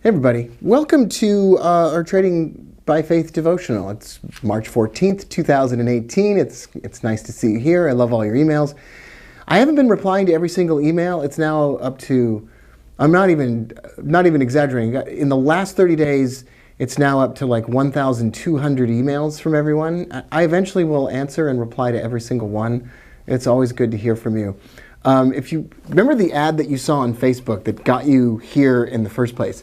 Hey everybody, welcome to our Trading by Faith devotional. It's March 14th, 2018. It's nice to see you here. I love all your emails. I haven't been replying to every single email. It's now up to, I'm not even exaggerating. In the last 30 days, it's now up to like 1,200 emails from everyone. I eventually will answer and reply to every single one. It's always good to hear from you. If you remember the ad that you saw on Facebook that got you here in the first place,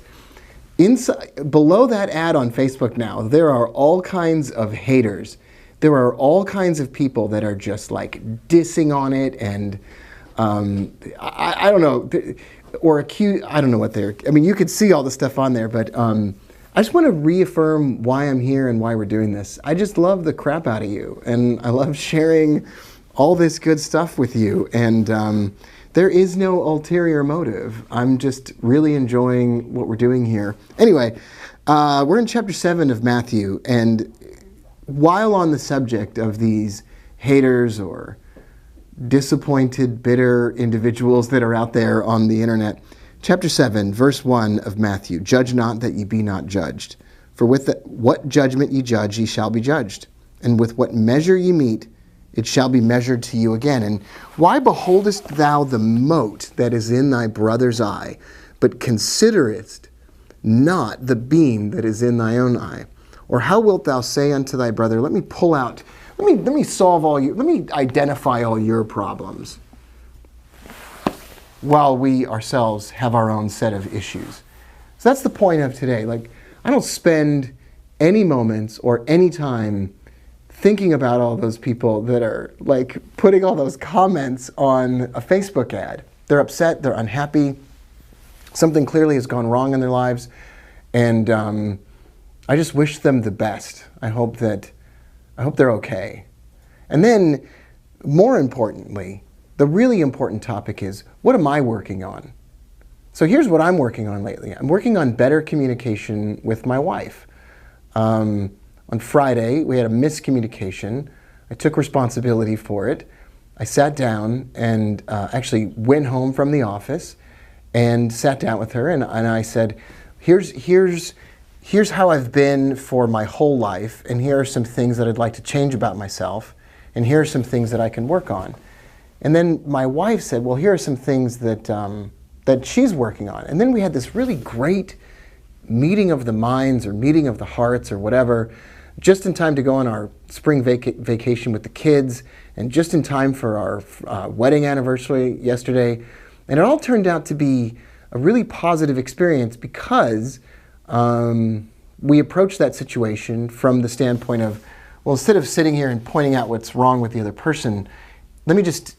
below that ad on Facebook now, there are all kinds of haters. There are all kinds of people that are just like dissing on it and I don't know, or accuse, I don't know what they're, I mean, you could see all the stuff on there, but I just want to reaffirm why I'm here and why we're doing this. I just love the crap out of you, and I love sharing all this good stuff with you, and there is no ulterior motive. I'm just really enjoying what we're doing here. Anyway, we're in chapter 7 of Matthew, and while on the subject of these haters or disappointed, bitter individuals that are out there on the internet, chapter 7, verse 1 of Matthew, "Judge not that ye be not judged. For with what judgment ye judge, ye shall be judged. And with what measure ye meet, it shall be measured to you again. And why beholdest thou the mote that is in thy brother's eye, but considerest not the beam that is in thy own eye? Or how wilt thou say unto thy brother, let me identify all your problems, while we ourselves have our own set of issues?" So that's the point of today. Like, I don't spend any moments or any time thinking about all those people that are like putting all those comments on a Facebook ad. They're upset, they're unhappy, something clearly has gone wrong in their lives, and I just wish them the best. I hope they're okay. And then, more importantly, the really important topic is, what am I working on? So here's what I'm working on lately. I'm working on better communication with my wife. On Friday, we had a miscommunication. I took responsibility for it. I sat down and actually went home from the office and sat down with her, and I said, here's how I've been for my whole life, and here are some things that I'd like to change about myself, and here are some things that I can work on. And then my wife said, well, here are some things that she's working on. And then we had this really great meeting of the minds, or meeting of the hearts, or whatever, just in time to go on our spring vacation with the kids, and just in time for our wedding anniversary yesterday. And it all turned out to be a really positive experience because we approached that situation from the standpoint of, well, instead of sitting here and pointing out what's wrong with the other person, let me just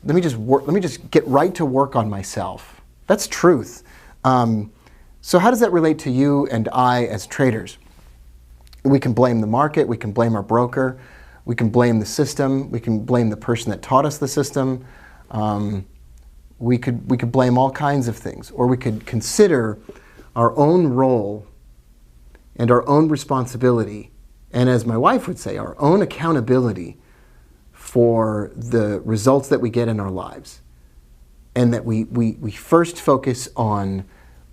get right to work on myself. That's truth. So how does that relate to you and I as traders? We can blame the market, we can blame our broker, we can blame the system, we can blame the person that taught us the system. We could blame all kinds of things, or we could consider our own role and our own responsibility, and as my wife would say, our own accountability for the results that we get in our lives. And that we first focus on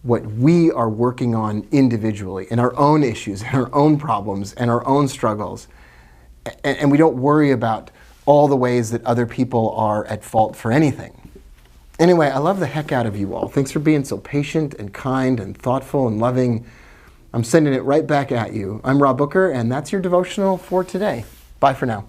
what we are working on individually, and our own issues, and our own problems, and our own struggles. And we don't worry about all the ways that other people are at fault for anything. Anyway, I love the heck out of you all. Thanks for being so patient and kind and thoughtful and loving. I'm sending it right back at you. I'm Rob Booker, and that's your devotional for today. Bye for now.